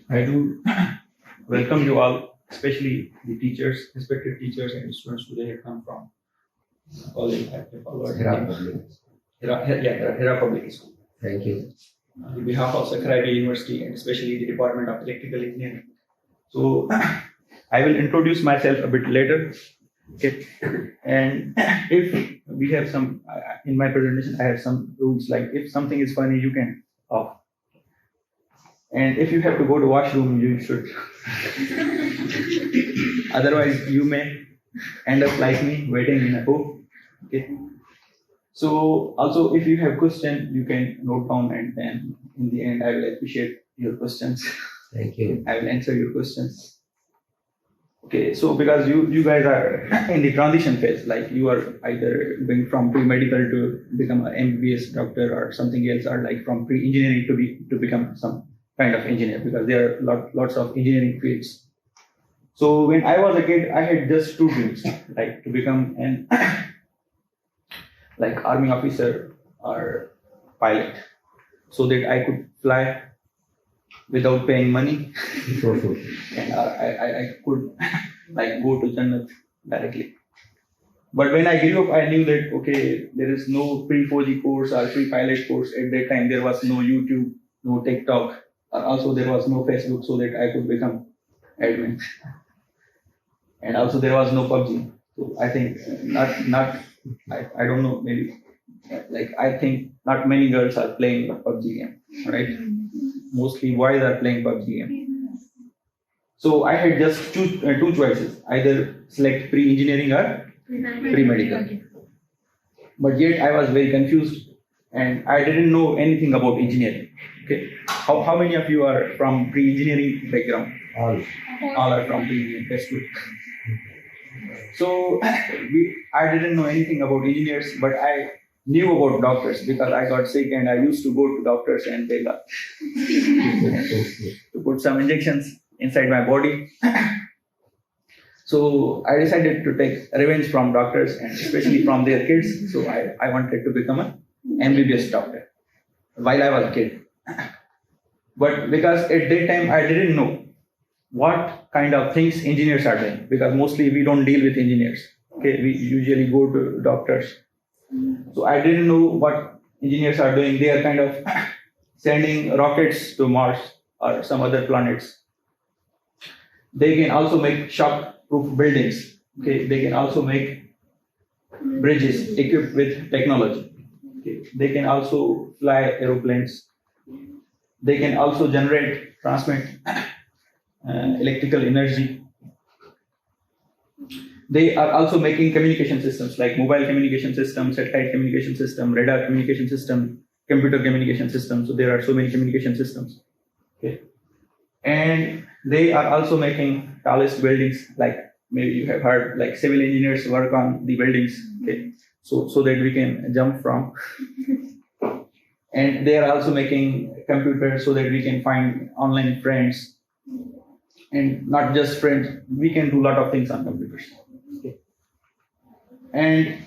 I do welcome you all, especially the teachers, respected teachers and students who they have come from college. I have followed Hira Public. Hira Public School. Thank you. On behalf of Sakrabi University and especially the Department of Electrical Engineering. So I will introduce myself a bit later. Okay. And if we have some, in my presentation, I have some rules like if something is funny, you can off. And if you have to go to washroom, you should. Otherwise, you may end up like me, waiting in a book. Okay. So also, if you have questions, you can note down, and then in the end, I will appreciate your questions. Thank you. I will answer your questions. Okay. So because you guys are in the transition phase, like you are either going from pre-medical to become an MBBS doctor or something else, or like from pre-engineering to become some kind of engineer, because there are lots of engineering fields. So when I was a kid, I had just two dreams, like to become an like army officer or pilot, so that I could fly without paying money, and I could like go to Jannat directly. But when I grew up, I knew that okay, there is no pre-4G course or pre-pilot course at that time. There was no YouTube, no TikTok. Also, there was no Facebook, so that I could become admin. And also, there was no PUBG. So I think I don't know, maybe like I think not many girls are playing PUBG game, right? Mostly boys are playing PUBG game. So I had just two choices: either select pre-engineering or pre-medical. But yet I was very confused, and I didn't know anything about engineering. Okay, how many of you are from pre-engineering background? All are from pre-engineering. That's good. So I didn't know anything about engineers, but I knew about doctors because I got sick and I used to go to doctors and they got to put some injections inside my body. So I decided to take revenge from doctors and especially from their kids. So I wanted to become an MBBS doctor while I was a kid. But because at that time I didn't know what kind of things engineers are doing, because mostly we don't deal with engineers. Okay, we usually go to doctors. So I didn't know what engineers are doing. They are kind of sending rockets to Mars or some other planets. They can also make shock-proof buildings. Okay, they can also make bridges equipped with technology. Okay, they can also fly aeroplanes. They can also transmit electrical energy. They are also making communication systems like mobile communication system, satellite communication system, radar communication system, computer communication system. So there are so many communication systems. Okay. And they are also making tallest buildings, like maybe you have heard, like civil engineers work on the buildings. Okay. So that we can jump from. And they are also making computers so that we can find online friends. And not just friends, we can do a lot of things on computers. Okay. And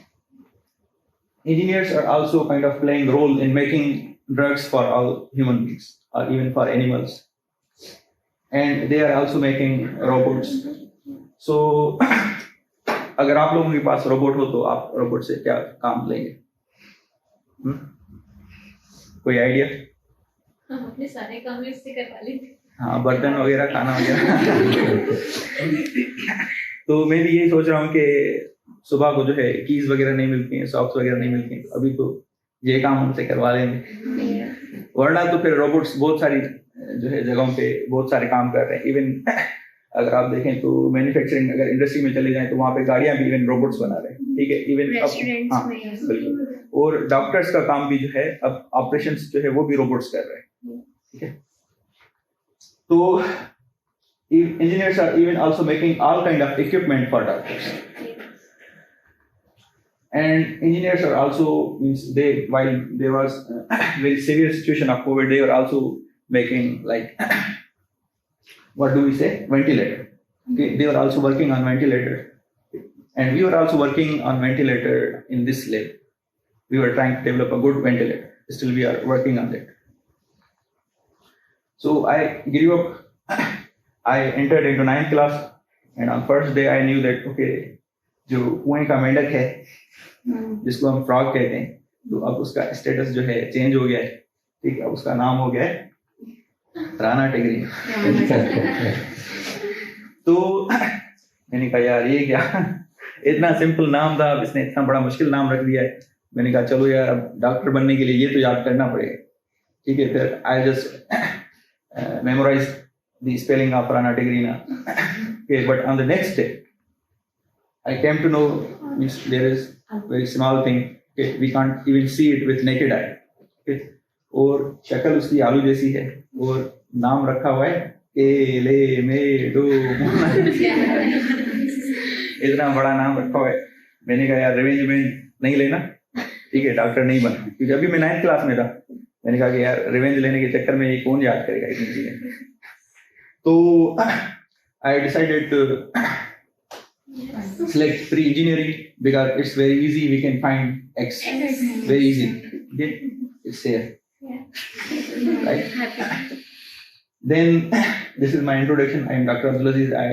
engineers are also kind of playing a role in making drugs for all human beings or even for animals. And they are also making robots. So अगर आप लोगों के पास robot हो तो आप robot से क्या काम लेंगे? कोई आइडिया? हम अपने सारे काम इससे करवा लेंगे। हाँ, बर्तन वगैरह, खाना वगैरह। तो मैं भी यही सोच रहा हूँ कि सुबह को जो है कीज वगैरह नहीं मिलती हैं, सॉक्स वगैरह नहीं मिलती हैं, तो अभी तो ये काम हमसे करवा लेंगे। वरना तो फिर रोबोट्स बहुत सारी जो है जगहों पे बहुत सारे काम कर रहे हैं। इवन अगर आप देखें तो मैन्युफैक्चरिंग अगर इंडस्ट्री में चले जाएं तो वहाँ पे गाड़ियाँ भी इवन रोबोट्स बना रहे हैं। ठीक है, इवन अब हाँ बिल्कुल। और डॉक्टर्स का काम भी जो है अब ऑपरेशंस जो है वो भी रोबोट्स कर रहे हैं। ठीक है, तो engineers are even also making all kind of equipment for doctors. And engineers are also, while there was a very severe situation of COVID, they were also making like, what do we say? Ventilator. Okay, they were also working on ventilator. And we were also working on ventilator in this lab. We were trying to develop a good ventilator. Still we are working on that. So I grew up, I entered into 9th class, and on first day I knew that okay, जो कुएं का मेंढक है जिसको हम frog कहते हैं, तो अब उसका स्टेटस जो है चेंज हो गया है, ठीक है, अब उसका नाम हो गया है राणा टिगरी। तो मैंने कहा यार ये क्या, इतना सिंपल नाम था, अब इसने इतना बड़ा मुश्किल नाम रख दिया है। मैंने कहा चलो यार अब डॉक्टर बनने के लिए ये तो याद करना पड़ेगा, ठीक है। फिर I just memorise the spelling of Rana tigrina, okay, but on the next day I came to know there is very small thing, okay, we can't even see it with naked eye, okay, और शक्ल उसकी आलू जैसी है और नाम रखा हुआ है केले में डो इतना बड़ा नाम रखा हुआ है। मैंने कहा यार रिवेंज में नहीं लेना, ठीक है, डॉक्टर नहीं बनना, क्योंकि अभी मैं 9th क्लास में था। मैंने कहा कि यार रिवेंज लेने के चक्कर में ये कौन याद करेगा इतनी चीजें। तो I decided to select pre-engineering because it's very easy, we can find X very easy, okay, it's here, right? Then this is my introduction. I am Dr. Abdul Aziz. I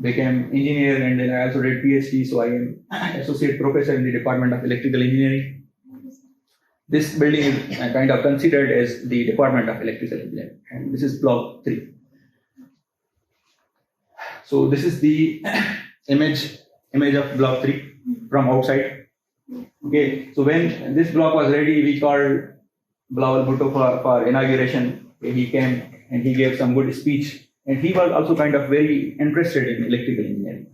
became engineer and then I also did PhD, so I am associate professor in the Department of Electrical Engineering. This building is kind of considered as the Department of Electrical Engineering, and this is block 3. So this is the image of block 3 from outside. Okay, so when this block was ready, we called Bilawal Bhutto for inauguration. He came and he gave some good speech, and he was also kind of very interested in electrical engineering.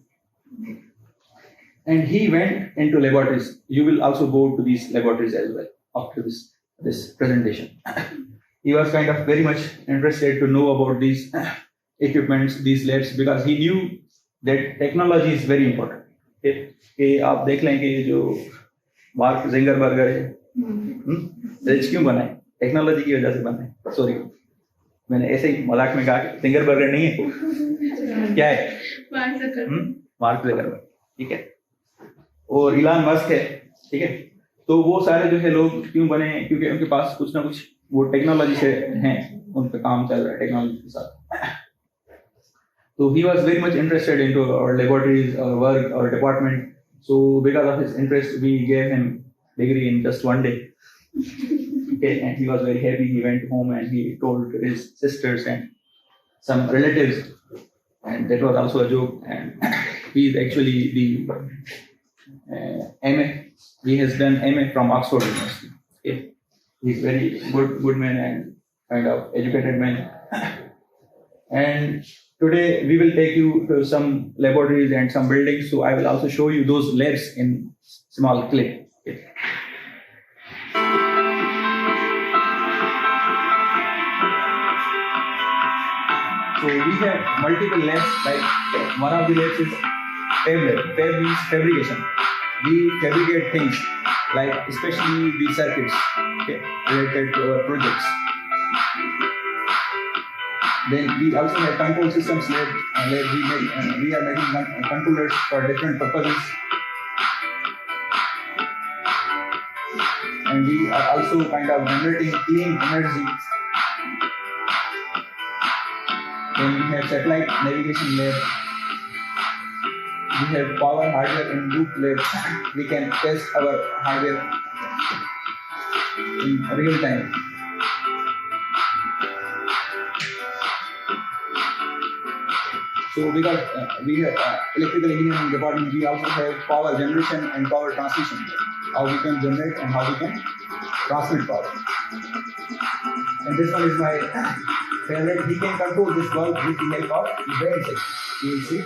And he went into laboratories. You will also go to these laboratories as well after this presentation. He was kind of very much interested to know about these equipments, these labs, because he knew that technology is very important. कि आप देख लें कि जो mark जिंगरबर्गर है, rich क्यों बना है? टेक्नोलॉजी की वजह से बना है। सॉरी, मैंने ऐसे ही मजाक में कहा कि जिंगरबर्गर नहीं है, क्या है? मार्क जिंगरबर्गर, ठीक है, और इलान मस्क है, ठीक है। तो वो सारे जो है लोग क्यों बने? क्योंकि उनके पास कुछ ना कुछ वो टेक्नोलॉजी से हैं, उन पे काम चल रहा है टेक्नोलॉजी के साथ। So he was very much interested into our laboratories, our work, our department. So because of his interest, we gave him degree in just 1 day. Okay, and he was very happy. He went home and he told his sisters and some relatives, and that was also a joke. And he is actually the MA. He has done MA from Oxford University. Okay, he's very good man and kind of educated man. And today we will take you to some laboratories and some buildings. So I will also show you those labs in small clip. Okay. So we have multiple labs. Like one of the labs is fab lab. Fab means fabrication. We fabricate things, like especially the circuits, okay, related to our projects. Then we also have control systems lab. We are making controllers for different purposes. And we are also kind of generating clean energy. Then we have satellite navigation lab. We have power hardware and loop lab. We can test our hardware in real time. So because we have electrical engineering department, we also have power generation and power transmission. How we can generate and how we can transmit power. And this one is my favorite. He can control this bulb with the help of the brain signals. You will see.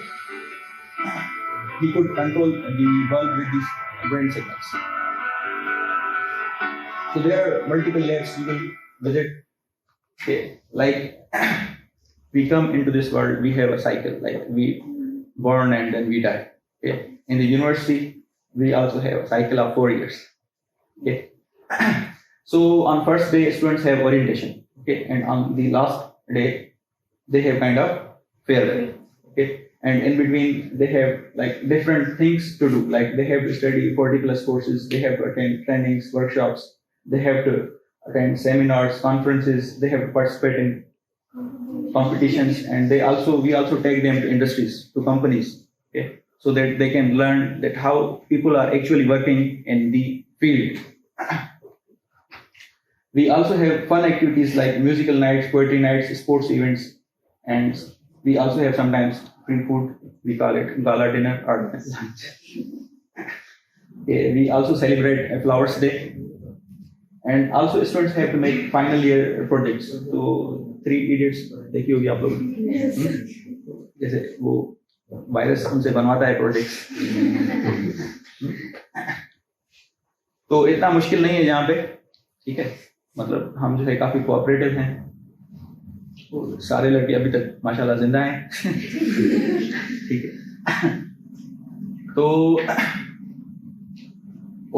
He could control the bulb with these brain signals. So there are multiple labs you will visit. Okay, like we come into this world, we have a cycle, like we born and then we die. Okay. In the university, we also have a cycle of 4 years. Okay. So on first day, students have orientation. Okay, and on the last day, they have kind of farewell. Okay, and in between, they have like different things to do. Like they have to study 40+ courses. They have to attend trainings, workshops. They have to attend seminars, conferences. They have to participate in competitions, and we also take them to industries, to companies, okay, so that they can learn that how people are actually working in the field. We also have fun activities like musical nights, poetry nights, sports events, and we also have sometimes free food. We call it gala dinner or lunch. Okay, we also celebrate a Flowers Day, and also students have to make final year projects. So 3 Idiots देखी होगी आप लोग, जैसे वो virus उनसे बनवाता है projects. तो इतना मुश्किल नहीं है यहाँ पे, ठीक है. मतलब हम जो है काफी कोऑपरेटिव हैं, और सारे लड़के अभी तक माशाल्लाह जिंदा हैं. ठीक है. तो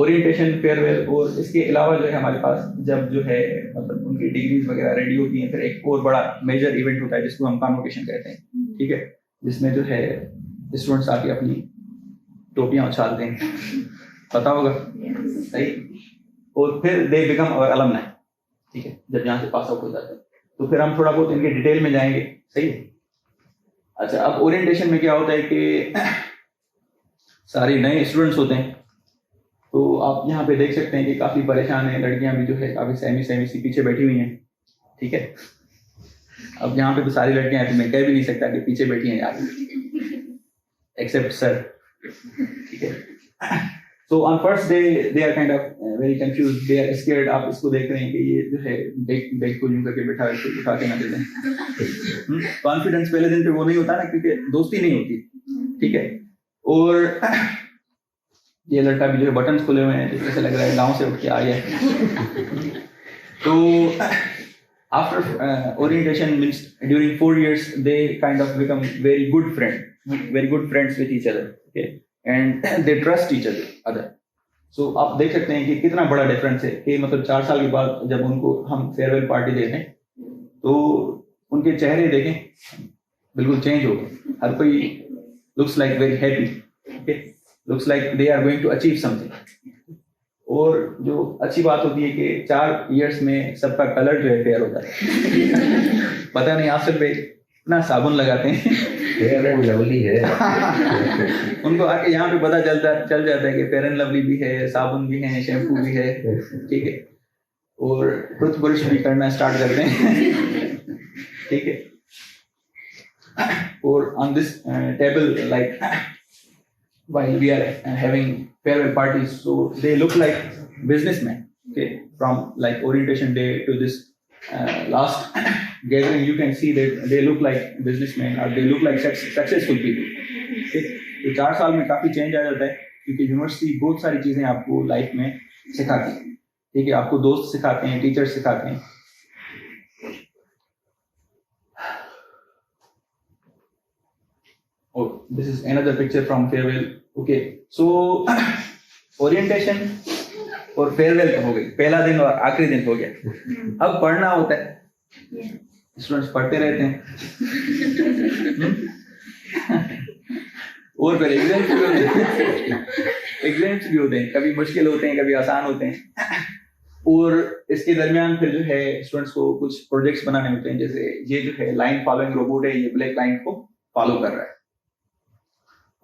ओरिएंटेशन, फेयरवेल, और इसके अलावा जो है हमारे पास जब जो है मतलब उनकी डिग्रीज वगैरह रेडी होती हैं, फिर एक और बड़ा मेजर इवेंट होता है जिसको हम कॉन्वोकेशन कहते हैं. ठीक है, जिसमें जो है स्टूडेंट्स आके अपनी टोपियां उछालते हैं, पता होगा, सही. और फिर दे बिकम अवर अलमनाई. ठीक है, जब यहाँ से पास आउट हो जाते हैं तो फिर हम थोड़ा बहुत इनके डिटेल में जाएंगे, सही है. अच्छा, अब ओरिएंटेशन में क्या होता है कि सारे नए स्टूडेंट्स होते हैं, तो आप यहाँ पे देख सकते हैं कि काफी परेशान है. लड़कियां भी जो है काफी सहमी सी पीछे बैठी हुई हैं. ठीक है, अब यहाँ पे तो सारी लड़कियां हैं तो मैं कह भी नहीं सकता कि पीछे बैठी हैं यार, एक्सेप्ट सर. ठीक है. So on first day they are kind of very confused, they are scared. आप इसको देख रहे हैं कि ये जो है बैग को यूं करके बैठा है, उठा के ना दे दें. कॉन्फिडेंस पहले दिन पे वो नहीं होता ना, क्योंकि दोस्ती नहीं होती. ठीक है. और ये लड़का भी जो है बटन खुले हुए हैं, जैसे लग रहा है गांव से उठ के आ गया. तो after orientation means during 4 years they kind of become very good friends with each other. Okay, and they trust each other. So आप देख सकते हैं कि कितना बड़ा डिफरेंस है कि मतलब 4 साल के बाद जब उनको हम फेयरवेल पार्टी देते हैं तो उनके चेहरे देखें बिल्कुल चेंज हो गए. हर कोई looks like very happy. Okay, looks like they are going to achieve something. और जो अच्छी बात होती है कि 4 years में सबका कलर जो है फेयर होता है. पता नहीं आप सब पे इतना साबुन लगाते हैं, फेयर एंड लवली है. उनको आके यहाँ पे पता चल जाता है कि फेयर एंड लवली भी है, साबुन भी है, शैम्पू भी है. ठीक है. और टूथ ब्रश भी करना स्टार्ट करते हैं. ठीक है. और on this table like while we are having farewell parties, so they look like businessmen. Okay, from like orientation day to this last gathering, you can see that they look like businessmen or they look like successful people. Okay, तो 4 साल में काफी change आ जाता है, क्योंकि university बहुत सारी चीजें आपको लाइफ में सिखाती है. ठीक है, आपको दोस्त सिखाते हैं, टीचर्स सिखाते हैं. Oh, this is another picture from farewell. Okay, so orientation और फेयरवेल हो गई, पहला दिन और आखिरी दिन हो गया. अब पढ़ना होता है, स्टूडेंट्स पढ़ते रहते हैं. और फिर एग्जाम्स भी होते हैं, कभी मुश्किल होते हैं, कभी आसान होते हैं. और इसके दरमियान फिर जो है स्टूडेंट्स को कुछ प्रोजेक्ट्स बनाने होते हैं. जैसे ये जो है लाइन फॉलोइंग रोबोट है, ये ब्लैक लाइन को फॉलो कर रहा है.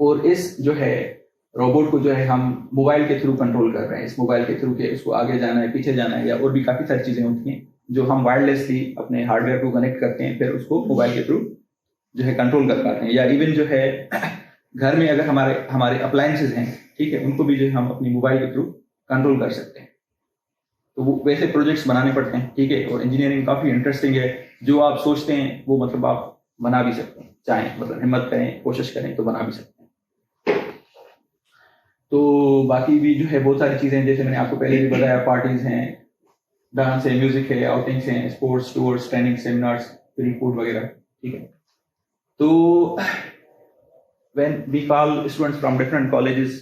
और इस जो है रोबोट को जो है हम मोबाइल के थ्रू कंट्रोल कर रहे हैं. इस मोबाइल के थ्रू के उसको आगे जाना है, पीछे जाना है, या और भी काफी सारी चीजें होती हैं जो हम वायरलेसली अपने हार्डवेयर को कनेक्ट करते हैं, फिर उसको मोबाइल के थ्रू जो है कंट्रोल कर पाते हैं. या इवन जो है घर में अगर हमारे अप्लायंसेस हैं, ठीक है, उनको भी जो है हम अपनी मोबाइल के थ्रू कंट्रोल कर सकते हैं. तो वो वैसे प्रोजेक्ट्स बनाने पड़ते हैं. ठीक है. और इंजीनियरिंग काफी इंटरेस्टिंग है. जो आप सोचते हैं वो मतलब आप बना भी सकते हैं, चाहें मतलब हिम्मत करें, कोशिश करें तो बना भी सकते हैं. तो बाकी भी जो है बहुत सारी चीजें, जैसे मैंने आपको पहले भी बताया, पार्टीज हैं, डांस है, म्यूजिक है, आउटिंग्स हैं, sports tours, training, seminars, free food वगैरह. ठीक है. तो when we call students from different colleges,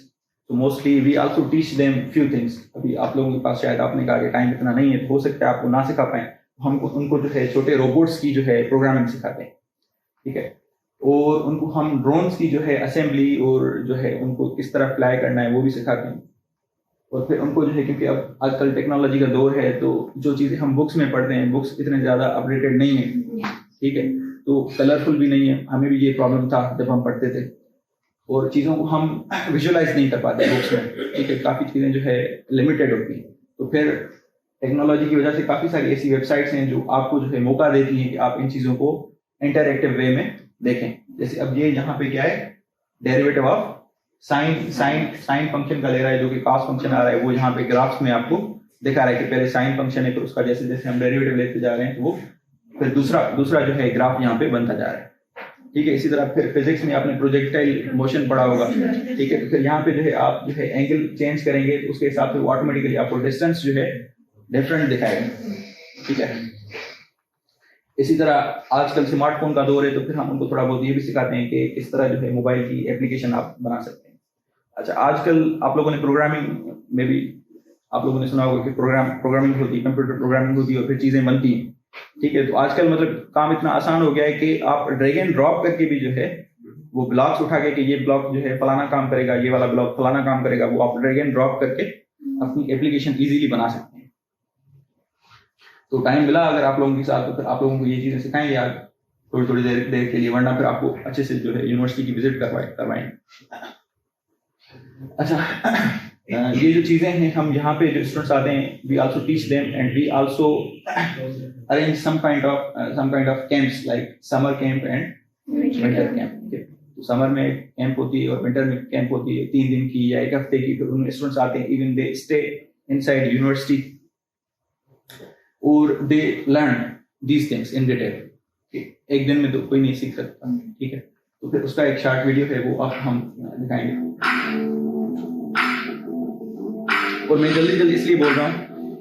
so mostly we also teach them few things. अभी आप लोगों के पास शायद आपने कहा कि टाइम इतना नहीं है, तो हो सकता है आपको ना सिखा पाएं. हमको उनको जो है छोटे रोबोट्स की जो है प्रोग्रामिंग सिखाते हैं. ठीक है. और उनको हम ड्रोन्स की जो है असेंबली और जो है उनको किस तरह फ्लाई करना है वो भी सिखाते हैं. और फिर उनको जो है, क्योंकि अब आजकल टेक्नोलॉजी का दौर है, तो जो चीज़ें हम बुक्स में पढ़ते हैं, बुक्स इतने ज़्यादा अपडेटेड नहीं है, ठीक है, तो कलरफुल भी नहीं है। हमें भी ये प्रॉब्लम था जब हम पढ़ते थे, और चीज़ों को हम विजुअलाइज नहीं कर पाते बुक्स में, ठीक है, काफ़ी चीज़ें जो है लिमिटेड होती हैं। तो फिर टेक्नोलॉजी की वजह से काफ़ी सारी ऐसी वेबसाइट्स हैं जो आपको जो है मौका देती हैं कि आप इन चीज़ों को इंटरएक्टिव वे में देखें। जैसे अब ये यहाँ पे क्या है, डेरिवेटिव ऑफ साइन फंक्शन का ले रहा है, जो कि कॉस फंक्शन आ रहा है, वो यहाँ पे ग्राफ्स में आपको दिखा रहा है कि पहले साइन फंक्शन है, फिर उसका जैसे जैसे हम डेरिवेटिव लेते जा रहे हैं, तो वो फिर दूसरा जो है ग्राफ यहाँ पे बनता जा रहा है, ठीक है। इसी तरह फिर फिजिक्स में आपने प्रोजेक्टाइल मोशन पढ़ा होगा, ठीक है, तो फिर यहाँ पे जो है आप जो है एंगल चेंज करेंगे, तो उसके हिसाब से वो ऑटोमेटिकली आपको डिस्टेंस जो है डिफरेंट दिखाएगा, ठीक है। इसी तरह आजकल स्मार्टफोन का दौर है, तो फिर हम उनको थोड़ा बहुत ये भी सिखाते हैं कि किस तरह जो है मोबाइल की एप्लीकेशन आप बना सकते हैं। अच्छा, आजकल आप लोगों ने प्रोग्रामिंग में भी आप लोगों ने सुना होगा कि प्रोग्रामिंग होती है, कंप्यूटर प्रोग्रामिंग होती है, और फिर चीज़ें बनती हैं, ठीक है। तो आजकल मतलब काम इतना आसान हो गया है कि आप ड्रैग एंड ड्रॉप करके भी जो है वो ब्लॉक्स उठा के कि ये ब्लॉक जो है फलाना काम करेगा, ये वाला ब्लॉक फलाना काम करेगा, वो आप ड्रैग एंड ड्रॉप करके अपनी एप्लीकेशन इजीली बना सकते हैं। तो टाइम मिला अगर आप लोगों के साथ, तो फिर आप लोगों को ये चीज़ें सिखाएंगे यार थोड़ी देर के लिए, वरना फिर आपको अच्छे से जो है यूनिवर्सिटी की विजिट करवाएंगे। अच्छा, ये जो चीज़ें हैं, हम यहाँ पे जो स्टूडेंट्स आते हैं, we also teach them and we also arrange some kind of camps like summer camp and winter camp. तो समर में कैंप होती है और विंटर में कैंप होती है, 3 दिन की या 1 हफ्ते की। फिर उनमें स्टूडेंट्स आते हैं, even they stay inside university और they learn these things in detail. एक दिन में तो कोई नहीं सीख सकता, ठीक है। तो फिर उसका एक शॉर्ट वीडियो है, वो अब हम दिखाएंगे। और मैं जल्दी इसलिए बोल रहा हूँ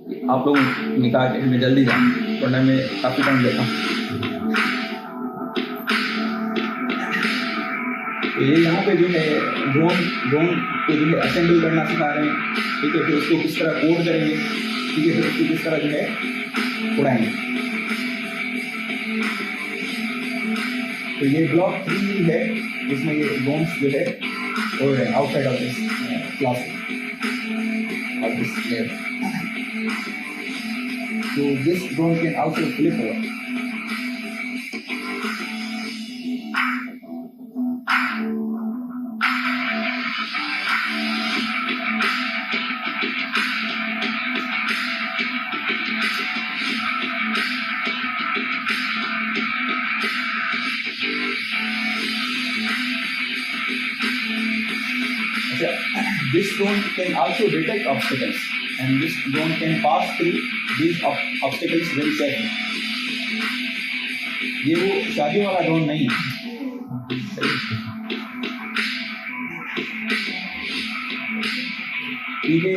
कि आप लोग निकाह के में जल्दी जाएं, वरना मैं काफ़ी टाइम लेता हूँ। तो ये यहाँ पे जो है ड्रोन को जो है असेंबल करना सिखा रहे हैं, ठीक है। फिर उसको किस तरह कोड करेंगे, ठीक है, फिर उसको किस तरह जो है उड़ाएंगे। तो ये ब्लॉक 3 है, जिसमें ये ड्रोन्स जो है उड़ रहे हैं outside of this class of this layer. So this drone can also flip over. This drone can also detect obstacles, and this drone can pass through these obstacles very safely. ये वो शादी वाला drone नहीं है, ये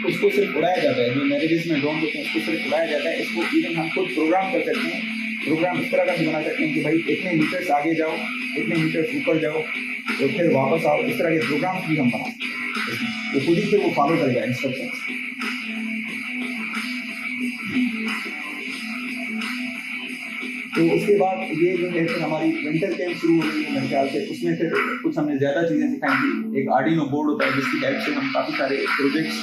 उसको सिर्फ उड़ाया जाता है। जो मैरिजेस में ड्रोन होते हैं उसको सिर्फ उड़ाया जाता है। इसको इवन हम खुद प्रोग्राम कर सकते हैं। प्रोग्राम इस तरह का भी बना सकते हैं कि भाई इतने मीटर्स आगे जाओ, इतने मीटर्स ऊपर जाओ और फिर वापस आओ। इस तरह के प्रोग्राम भी हम बना सकते हैं। वो खुद ही फिर वो फॉलो करेगा इंस्ट्रक्शंस। तो उसके बाद ये जो है फिर हमारी विंटर कैंप शुरू हो रही है मेरे ख्याल से। उसमें फिर कुछ हमने ज़्यादा चीज़ें सिखाई थी। एक आर्डिनो बोर्ड होता है जिसकी हेल्प से हम काफ़ी सारे प्रोजेक्ट्स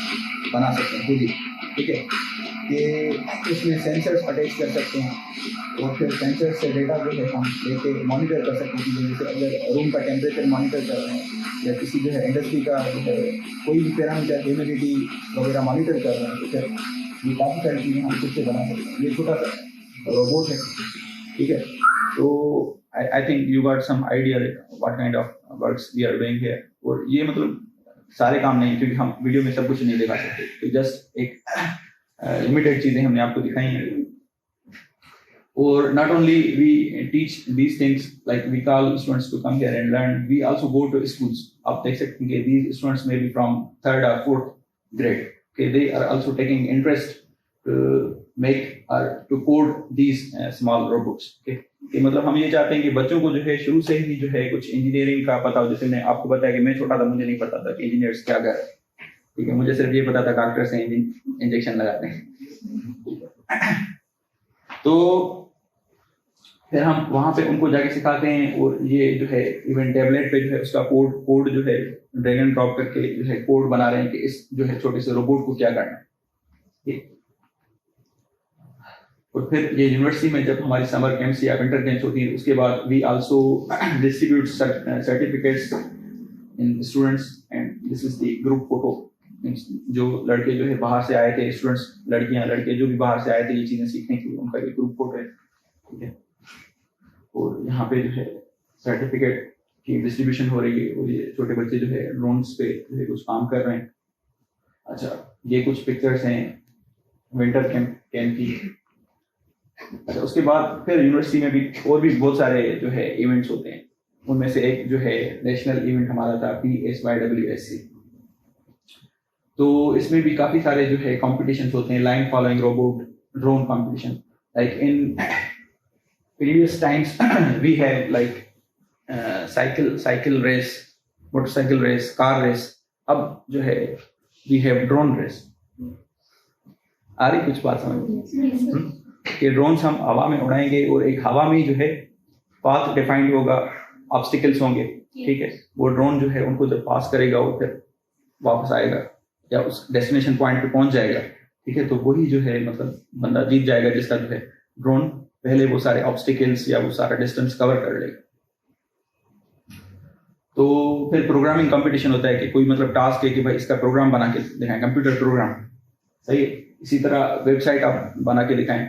बना सकते हैं खुद ही, ठीक है। कि उसमें सेंसर्स अटैच कर सकते हैं और फिर सेंसर से डेटा जो है हम लेके मॉनिटर कर सकते हैं। जैसे अगर रूम का टेम्परेचर मॉनिटर कर रहे हैं या किसी जो है इंडस्ट्री का जो है कोई भी पैरामीटर ह्यूमिडिटी वगैरह मॉनिटर कर रहे हैं, तो फिर ये काफ़ी सारी चीज़ें हम खुद से बना सकते हैं। ये छोटा सा रोबोट है, ठीक है। तो I think you got some idea what kind of works we are doing here. और ये मतलब सारे काम नहीं, क्योंकि हम वीडियो में सब कुछ नहीं दिखा सकते, तो जस्ट एक लिमिटेड चीज़ें हमने आपको दिखाई हैं। और not only we teach these things, like we call students to come here and learn, we also go to schools. आप देख सकते हैं कि these students may be from 3rd or 4th grade. Okay, they are also taking interest to make or to code these small robots. Okay, कि मतलब हम ये चाहते हैं कि बच्चों को जो है शुरू से ही जो है कुछ इंजीनियरिंग का पता हो। जैसे मैं आपको बताया कि मैं छोटा था, मुझे नहीं पता था कि इंजीनियर्स क्या कर रहे हैं, ठीक है। मुझे सिर्फ ये पता था डॉक्टर से इंजेक्शन लगाते हैं। तो फिर हम वहाँ पे उनको जाके सिखाते हैं, और ये जो है इवन टैबलेट पे जो है उसका कोड जो है ड्रैग एंड ड्रॉप करके जो है कोड बना रहे हैं कि इस जो है छोटे से रोबोट को क्या करना है। और फिर ये यूनिवर्सिटी में जब हमारी समर कैंप्स या विंटर कैंप्स होती हैं, उसके बाद we also distribute certificates in students, and this is the group photo. जो लड़के जो है बाहर से आए थे, स्टूडेंट्स, लड़कियां लड़के जो भी बाहर से आए थे ये चीजें सीखने के लिए, उनका ये ग्रुप फोटो है, ठीक है। और यहाँ पे जो है सर्टिफिकेट की डिस्ट्रीब्यूशन हो रही है, और ये छोटे बच्चे जो है ड्रोन्स पे जो है कुछ काम कर रहे हैं। अच्छा, ये कुछ पिक्चर्स हैं विंटर कैंप की। अच्छा, उसके बाद फिर यूनिवर्सिटी में भी और भी बहुत सारे जो है इवेंट्स होते हैं। उनमें से एक जो है नेशनल इवेंट हमारा था PSYWSC। तो इसमें भी काफी सारे जो है कॉम्पिटिशन्स होते हैं, line following robot, drone competition. Like in previous times we have like cycle race, motorcycle race, car race. अब जो है वी हैव ड्रोन रेस। आ रही कुछ बात समझ? कि ड्रोन्स हम हवा में उड़ाएंगे, और एक हवा में जो है पाथ डिफाइंड होगा, ऑब्स्टिकल्स होंगे, ठीक है। वो ड्रोन जो है उनको जब पास करेगा वो फिर वापस आएगा या उस डेस्टिनेशन पॉइंट पे पहुंच जाएगा, ठीक है। तो वही जो है मतलब बंदा जीत जाएगा जिसका जो है ड्रोन पहले वो सारे ऑब्स्टिकल्स या वो सारा डिस्टेंस कवर कर लेगा। तो फिर प्रोग्रामिंग कंपटीशन होता है कि कोई मतलब टास्क है कि भाई इसका प्रोग्राम बना के दिखाएं, कंप्यूटर प्रोग्राम, सही है। इसी तरह वेबसाइट आप बना के दिखाएं।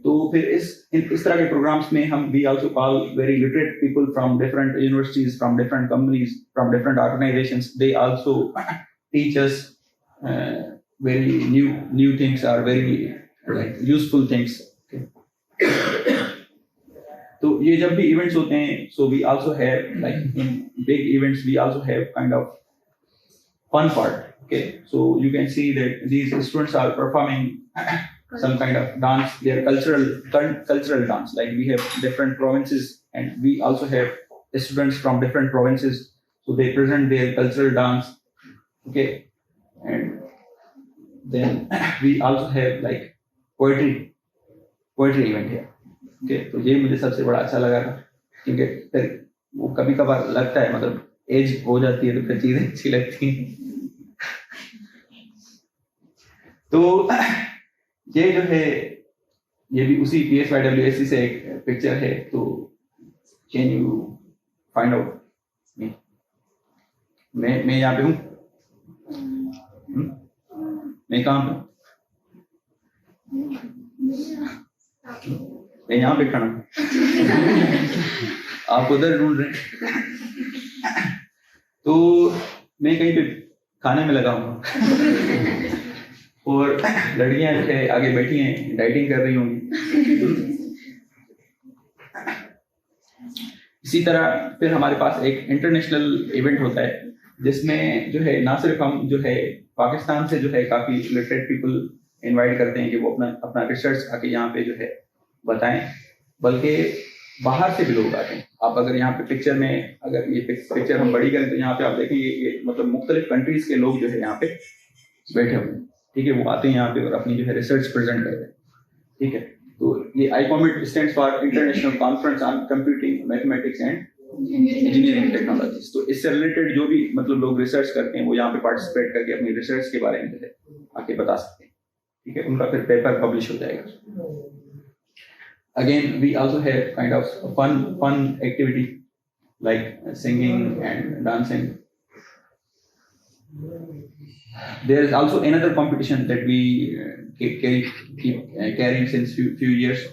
तो फिर इस तरह के प्रोग्राम्स में हम we also call very literate people from different universities, from different companies, from different organisations. They also teach us very new things, are very like useful things. तो ये जब भी इवेंट्स होते हैं, so we also have like in big events we also have kind of fun part. Okay, so you can see that these students are performing some kind of dance, their cultural dance. Like we have different provinces, and we also have students from different provinces, so they present their cultural dance. Okay, and then we also have like poetry event here. Okay, तो ये मुझे सबसे बड़ा अच्छा लगा था, क्योंकि फिर वो कभी कभार लगता है मतलब एज हो जाती है तो फिर चीजें अच्छी लगती हैं। तो ये जो है ये भी उसी PSYWSC से एक पिक्चर है। तो कैन यू फाइंड आउट मैं यहाँ पे हूँ, मैं कहाँ पे? मैं यहाँ पे खड़ा हूँ, आप उधर ढूंढ रहे हैं। तो मैं कहीं पे खाने में लगा हूँ, और लड़कियां जो है आगे बैठी हैं, डाइटिंग कर रही होंगी। इसी तरह फिर हमारे पास एक इंटरनेशनल इवेंट होता है, जिसमें जो है ना सिर्फ हम जो है पाकिस्तान से जो है काफी लिटरेट पीपल इनवाइट करते हैं कि वो अपना रिसर्च आके यहाँ पे जो है बताएं, बल्कि बाहर से भी लोग आते हैं। आप अगर यहाँ पे पिक्चर में अगर ये पिक्चर हम बड़ी करें तो यहाँ पे आप देखेंगे ये मतलब मुख्तलिफ कंट्रीज के लोग जो है यहाँ पे बैठे हुए हैं, ठीक है। वो आते हैं यहाँ पे और अपनी जो है रिसर्च प्रेजेंट करते हैं, ठीक है। तो ये ICOMIT stands for international conference on computing, mathematics and engineering technologies. तो इससे रिलेटेड जो भी मतलब लोग रिसर्च करते हैं वो यहाँ पे पार्टिसिपेट करके अपनी रिसर्च के बारे में जो है आके बता सकते हैं, ठीक है। उनका फिर पेपर पब्लिश हो जाएगा। Again, we also have kind of fun activity like singing and dancing. There is also another competition that we keep carrying since few years,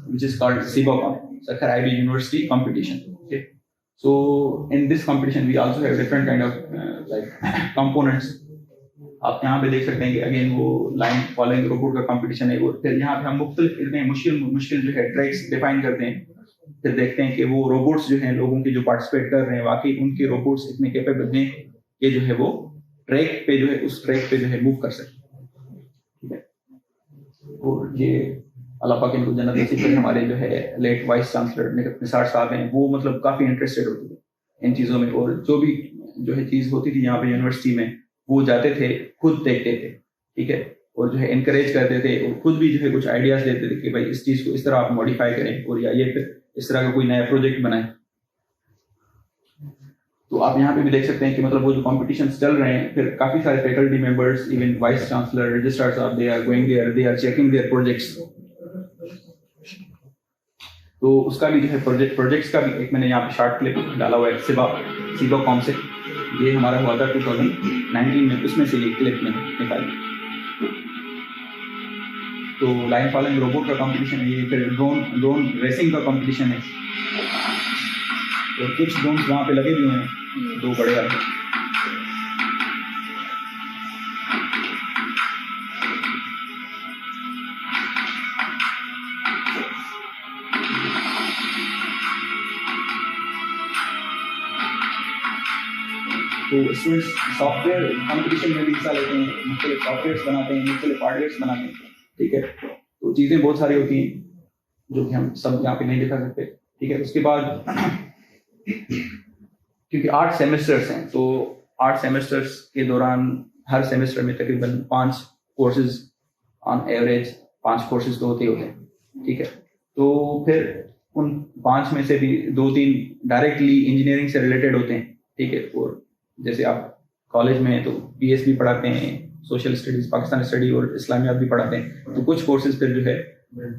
which is called SIBOCOM, Sakhar IB University Competition. Okay, so in this competition we also have different kind of like components. आप यहाँ पे देख सकते हैं कि again वो line following robot का competition है। और फिर यहाँ पे हम मुख्तलिफ इतने मुश्किल जो है ट्रैक्स डिफाइन करते हैं, फिर देखते हैं कि वो रोबोट्स जो हैं लोगों के जो पार्टिसिपेट कर रहे हैं वाकई उनके रोबोट्स इतने कैपेबल हैं कि जो है वो ट्रैक पे जो है उस ट्रैक पे जो है मूव कर सकते हैं, ठीक है। और ये अल्लाह पाक इनको जन्नत नसीब करे। हमारे जो है लेट वाइस चांसलर निसार साहब हैं, वो मतलब काफी इंटरेस्टेड होते थे इन चीजों में, और जो भी जो है चीज होती थी यहाँ पे यूनिवर्सिटी में वो जाते थे, खुद देखते थे, ठीक है। और जो है इनकरेज करते थे, और खुद भी जो है कुछ आइडियाज देते थे कि भाई इस चीज़ को इस तरह आप मॉडिफाई करें, और या ये फिर इस तरह का कोई नया प्रोजेक्ट बनाएं। तो आप यहाँ पे भी देख सकते हैं कि मतलब वो जो कॉम्पिटिशन्स चल रहे हैं, फिर काफ़ी सारे faculty members, even vice chancellor, registrar साहब, they are going there, they are checking their projects. तो उसका भी जो है प्रोजेक्ट्स का भी एक मैंने यहाँ पे शॉर्ट क्लिप डाला हुआ है सिबा कॉम से, ये हमारा हुआ था 2019 में, उसमें से ये क्लिप मैंने निकाली। तो लाइन फॉलोइंग रोबोट का कंपटीशन है ये, फिर ड्रोन रेसिंग का कंपटीशन है, और कुछ ड्रोन्स वहाँ पे लगे भी हुए हैं, 2 बड़े वाले। तो स्टूडेंट्स सॉफ्टवेयर कंपटीशन में भी हिस्सा लेते हैं, मुख्तलिफ सॉफ्टवेयर्स बनाते हैं, मुख्तलिफ हार्डवेयर्स बनाते हैं, ठीक है। तो चीज़ें बहुत सारी होती हैं जो कि हम सब यहाँ पे नहीं दिखा सकते, ठीक है। उसके बाद क्योंकि 8 सेमेस्टर्स हैं, तो 8 सेमेस्टर्स के दौरान हर सेमेस्टर में तकरीबन 5 कोर्सेज ऑन एवरेज, 5 कोर्सेज तो होते ही होते हैं, ठीक है। तो फिर उन 5 में से भी 2-3 डायरेक्टली इंजीनियरिंग से रिलेटेड होते हैं, ठीक है। और जैसे आप कॉलेज में तो पीएसबी पढ़ाते हैं, सोशल स्टडीज, पाकिस्तानी स्टडी और इस्लामियात भी पढ़ाते हैं, तो कुछ कोर्सेज फिर जो है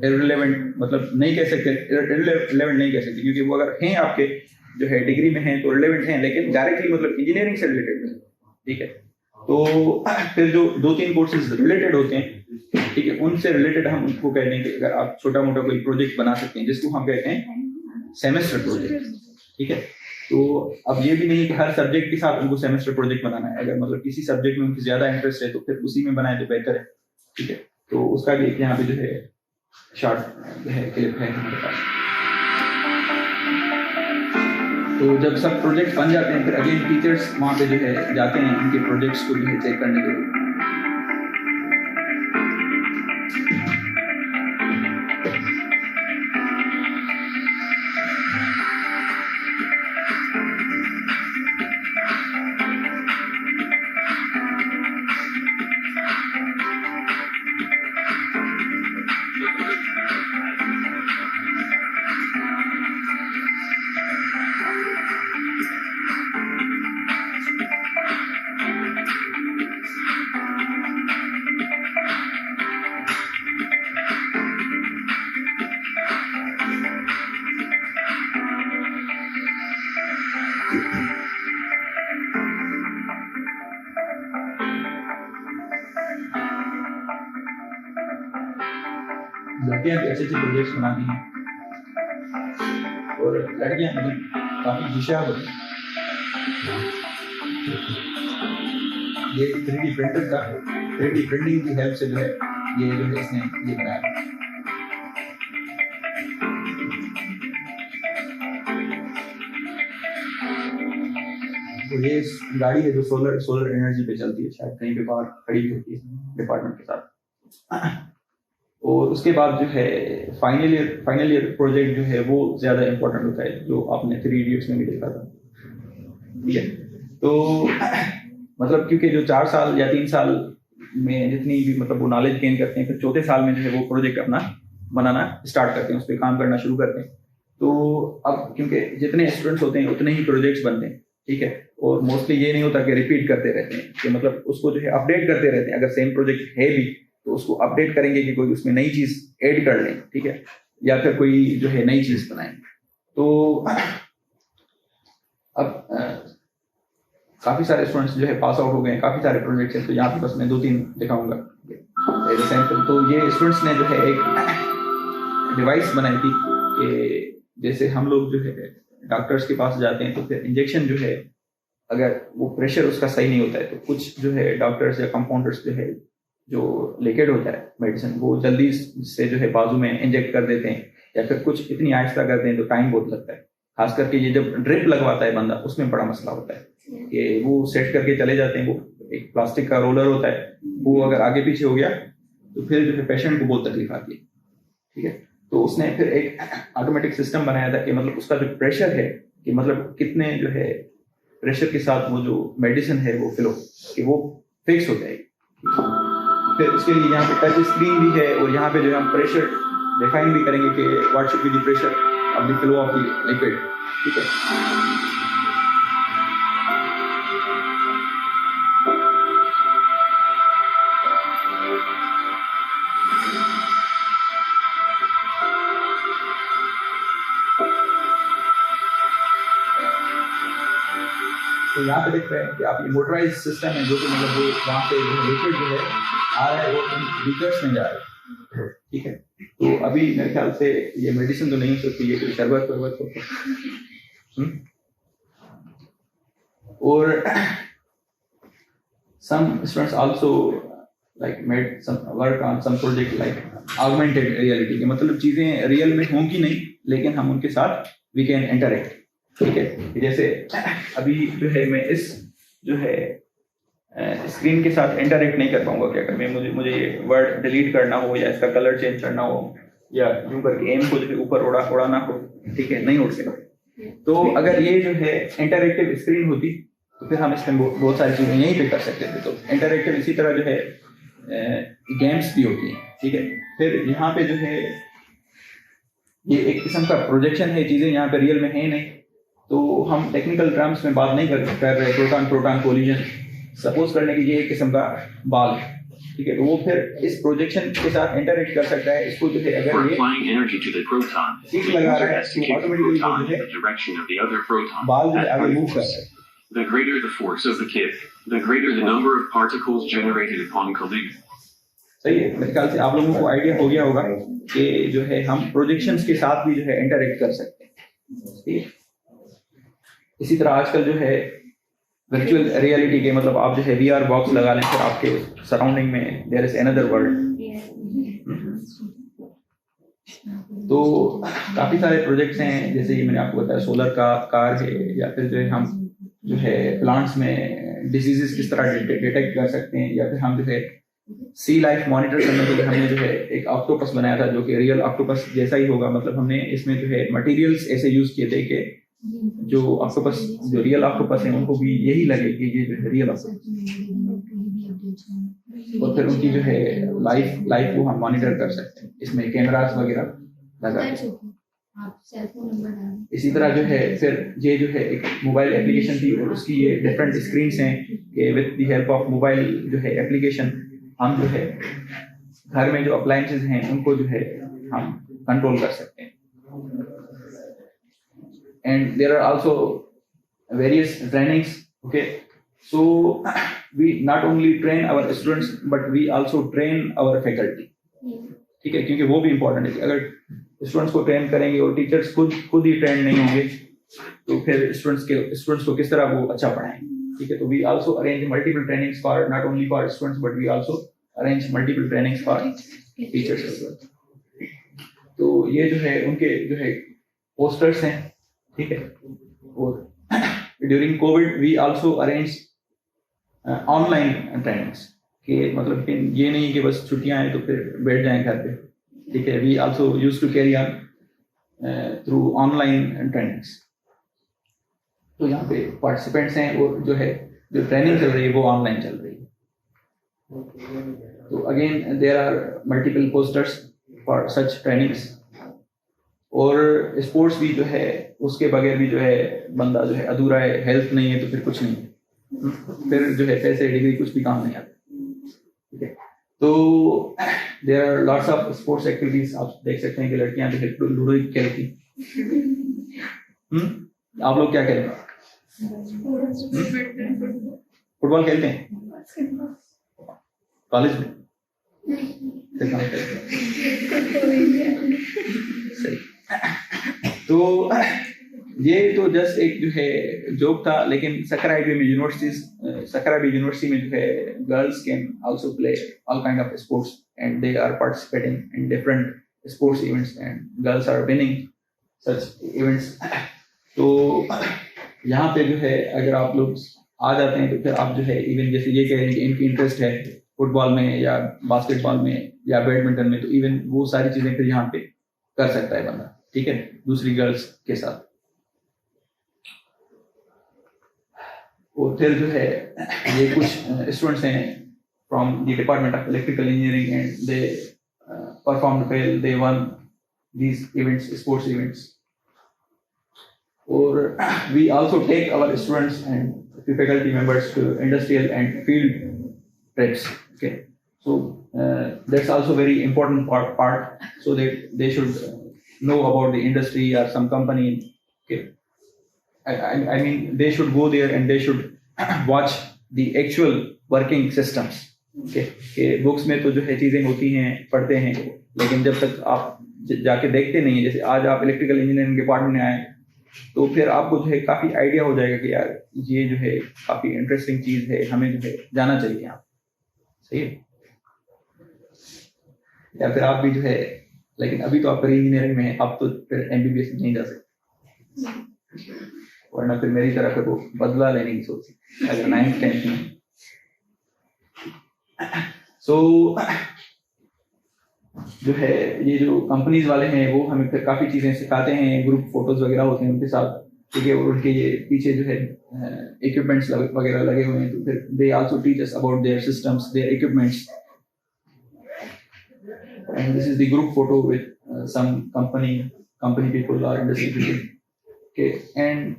इररिलेवेंट, मतलब नहीं कह सकते, इररिलेवेंट नहीं कह सकते, क्योंकि वो अगर हैं आपके जो है डिग्री में हैं तो रिलेवेंट हैं, लेकिन डायरेक्टली मतलब इंजीनियरिंग से रिलेटेड नहीं, ठीक है। तो फिर जो 2-3 कोर्सेज रिलेटेड होते हैं, ठीक है, उनसे रिलेटेड हम उनको कहते हैं कि अगर आप छोटा मोटा कोई प्रोजेक्ट बना सकते हैं, जिसको हम कहते हैं सेमेस्टर प्रोजेक्ट, ठीक है। तो अब ये भी नहीं कि हर सब्जेक्ट के साथ उनको सेमेस्टर प्रोजेक्ट बनाना है, अगर मतलब किसी सब्जेक्ट में उनको ज्यादा इंटरेस्ट है तो फिर उसी में बनाए तो बेहतर है, ठीक है। तो उसका भी एक यहाँ पे जो है शॉर्ट जो है क्लिप है हमारे पास। तो जब सब प्रोजेक्ट बन जाते हैं, फिर अगेन टीचर्स वहाँ पे जो है जाते हैं उनके प्रोजेक्ट्स को जो है चेक करने के लिए। लड़कियां भी अच्छे अच्छे प्रोजेक्ट्स बनाती हैं, और लड़कियां मतलब काफी होशियार होती हैं। ये 3D प्रिंटर का 3D प्रिंटिंग की हेल्प से जो है ये जो है इसने ये बनाया। तो ये गाड़ी है जो सोलर एनर्जी पे चलती है, शायद कहीं पे बाहर खड़ी होती है डिपार्टमेंट के साथ। और उसके बाद जो है फाइनल ईयर प्रोजेक्ट जो है वो ज़्यादा इम्पोर्टेंट होता है, जो आपने 3 इडियट्स में भी देखा था, ठीक है। तो मतलब क्योंकि जो 4 साल या 3 साल में जितनी भी मतलब वो नॉलेज गेन करते हैं, फिर चौथे साल में जो है वो प्रोजेक्ट अपना बनाना स्टार्ट करते हैं, उस पर काम करना शुरू करते हैं। तो अब क्योंकि जितने स्टूडेंट्स होते हैं उतने ही प्रोजेक्ट्स बनते हैं, ठीक है। और मोस्टली ये नहीं होता कि रिपीट करते रहते हैं, कि मतलब उसको जो है अपडेट करते रहते हैं। अगर सेम प्रोजेक्ट है भी तो उसको अपडेट करेंगे कि कोई उसमें नई चीज ऐड कर लें, ठीक है, या फिर कोई जो है नई चीज बनाएं। तो अब काफी सारे स्टूडेंट्स जो है पास आउट हो गए हैं, काफी सारे प्रोजेक्ट्स हैं, तो यहाँ पे बस मैं 2-3 दिखाऊंगा एज एग्जांपल। तो ये स्टूडेंट्स ने जो है एक डिवाइस बनाई थी कि जैसे हम लोग जो है डॉक्टर्स के पास जाते हैं तो फिर इंजेक्शन जो है अगर वो प्रेशर उसका सही नहीं होता है, तो कुछ जो है डॉक्टर्स या कंपाउंडर्स जो है जो लिक्विड होता है मेडिसिन वो जल्दी से जो है बाजू में इंजेक्ट कर देते हैं, या फिर कुछ इतनी आहिस्ता करते हैं तो टाइम बहुत लगता है। खास करके ये जब ड्रिप लगवाता है बंदा, उसमें बड़ा मसला होता है कि वो सेट करके चले जाते हैं, वो एक प्लास्टिक का रोलर होता है, वो अगर आगे पीछे हो गया तो फिर जो है पेशेंट को बहुत तकलीफ आती है, ठीक है। तो उसने फिर एक ऑटोमेटिक सिस्टम बनाया था कि मतलब उसका जो प्रेशर है कि मतलब कितने जो है प्रेशर के साथ वो जो मेडिसिन है वो फिल हो, कि वो फिक्स हो जाएगी। फिर उसके लिए यहाँ पे टच स्क्रीन भी है और यहाँ पे जो है हम प्रेशर डिफाइन भी करेंगे कि what should be the pressure of the flow of the liquid, ठीक है। तो यहाँ पे देख रहे हैं कि आप ये मोटराइज सिस्टम है जो कि मतलब वो वहाँ पे जो लिक्विड जो है आ रहा है वो इन बीकर्स में जा रहा है, ठीक है। तो अभी मेरे ख्याल से ये मेडिसिन तो नहीं हो सकती, ये कोई शरबत वरबत हो। और some students also like made some work on some project like augmented reality, कि मतलब चीजें रियल में होंगी नहीं लेकिन हम उनके साथ we can interact, ठीक है। जैसे अभी जो है मैं इस जो है स्क्रीन के साथ इंटरेक्ट नहीं कर पाऊंगा, क्या कर मैं मुझे ये वर्ड डिलीट करना हो या इसका कलर चेंज करना हो या यूं करके एम को जो है ऊपर उड़ाना हो, ठीक है, नहीं उड़ सकता। तो अगर ये जो है इंटरेक्टिव स्क्रीन होती तो फिर हम इसमें बहुत सारी चीजें यहीं पे कर सकते थे। तो इंटरेक्टिव इसी तरह जो है गेम्स भी होती हैं, ठीक है। फिर यहाँ पे जो है ये एक किस्म का प्रोजेक्शन है, चीजें यहाँ पे रियल में है नहीं, तो हम टेक्निकल टर्म्स में बात नहीं कर रहे प्रोटॉन प्रोटॉन कोलिजन। सपोज करने की ये एक किस्म का बाल है, ठीक है, तो वो फिर इस प्रोजेक्शन के साथ इंटरेक्ट कर सकता है। इसको जो है अगर ये किक लगा रहा है तो ऑटोमेटिकली जो है बाल जो है आगे मूव कर रहा है। The greater the force of the kick, the greater the number of particles generated upon collision. सही है, मेरे ख्याल से आप लोगों को आइडिया हो गया होगा कि जो है हम प्रोजेक्शंस के साथ भी जो है इंटरेक्ट कर सकते हैं, ठीक है। इसी तरह आजकल जो है वर्चुअल रियलिटी के मतलब आप जो है वीआर बॉक्स लगा लें फिर आपके सराउंडिंग में देयर इज अनदर वर्ल्ड। तो काफी सारे प्रोजेक्ट्स हैं, जैसे ये मैंने आपको बताया सोलर का कार है, या फिर जो है हम जो है प्लांट्स में डिजीजेस किस तरह डिटेक्ट कर सकते हैं, या फिर हम जो है सी लाइफ मॉनिटर करने के लिए हमने जो है एक ऑक्टोपस बनाया था जो कि रियल ऑक्टोपस जैसा ही होगा। मतलब हमने इसमें जो है मटेरियल्स ऐसे यूज किए थे कि जो ऑक्टोपस जो रियल ऑक्टोपस है उनको भी यही लगे कि ये जो है रियल ऑक्टोपस, और फिर उनकी जो है लाइफ को हम मॉनिटर कर सकते हैं इसमें कैमरास वगैरह लगा के। इसी तरह जो है फिर ये जो है एक मोबाइल एप्लीकेशन थी और उसकी ये डिफरेंट स्क्रीन्स हैं कि with the help of mobile जो है एप्लीकेशन हम जो है घर में जो अप्लायंसेस हैं उनको जो है हम कंट्रोल कर सकते हैं। And there are also various trainings, okay, so we not only train our students but we also train our faculty, ठीक है, क्योंकि वो भी इम्पोर्टेंट है। अगर स्टूडेंट्स को ट्रेन करेंगे और टीचर्स खुद ही ट्रेन नहीं होंगे तो फिर स्टूडेंट्स को किस तरह वो अच्छा पढ़ाएंगे, ठीक है। तो we also arrange multiple trainings for not only for students but we also arrange multiple trainings for teachers as well. तो ये जो है उनके जो है पोस्टर्स हैं, ठीक है। और during Covid we also arrange online trainings, कि मतलब कि ये नहीं कि बस छुट्टियां हैं तो फिर बैठ जाएं घर पे, ठीक है। We also used to carry on through online trainings. तो यहाँ पे पार्टिसिपेंट्स हैं और जो है जो ट्रेनिंग चल रही है वो ऑनलाइन चल रही है। तो again there are multiple posters for such trainings. और स्पोर्ट्स भी जो है उसके बगैर भी जो है बंदा जो है अधूरा है, हेल्थ नहीं है तो फिर कुछ नहीं, फिर जो है पैसे डिग्री कुछ भी काम नहीं आता, ठीक है। तो there are lots of sports activities, आप देख सकते हैं कि लड़कियां जो है लूडो खेलती, आप लोग क्या खेलते हैं? फुटबॉल खेलते हैं कॉलेज में? सही। तो ये तो जस्ट एक जो है जोक था, लेकिन सकराईबी यूनिवर्सिटी में जो है girls can also play all kind of sports and they are participating in different sports events and girls are winning such events. तो यहाँ पे जो है अगर आप लोग आ जाते हैं तो फिर आप जो है इवन जैसे ये कह रहे हैं कि इनकी इंटरेस्ट है फुटबॉल में या बास्केटबॉल में या बैडमिंटन में, तो इवन वो सारी चीजें फिर यहाँ पे कर सकता है बंदा, ठीक है, दूसरी गर्ल्स के साथ। और फिर जो है ये कुछ स्टूडेंट्स हैं from the Department of Electrical Engineering, and they performed well. They won these events, sports events. Or we also take our students and faculty members to industrial and field trips. Okay, so that's also very important part, so that they should know about the industry or some company. Okay, I mean they should go there and they should watch the actual working systems. Okay, books में तो जो है चीजें होती हैं, पढ़ते हैं, लेकिन जब तक आप जाके देखते नहीं है, जैसे आज आप इलेक्ट्रिकल इंजीनियरिंग डिपार्टमेंट में आए तो फिर आपको जो है काफी आइडिया हो जाएगा कि यार ये जो है काफी इंटरेस्टिंग चीज है, हमें जो है जाना चाहिए यहाँ. सही है. या फिर आप भी जो है, लेकिन अभी तो आप इंजीनियरिंग में हैं, आप तो फिर एमबीबीएस नहीं जा सकते, वरना फिर मेरी तरह फिर वो बदला लेने की सोची अगर 9th 10th में. सो जो है ये जो कंपनीज वाले हैं वो हमें फिर काफी चीजें सिखाते हैं, ग्रुप फोटोज वगैरह होते हैं उनके साथ. ठीक है, और उनके ये पीछे जो है इक्विपमेंट्स वगैरह लगे हुए हैं, तो फिर they also teach us about their systems, their equipments. And this is the group photo with some company people or industry people. Okay, and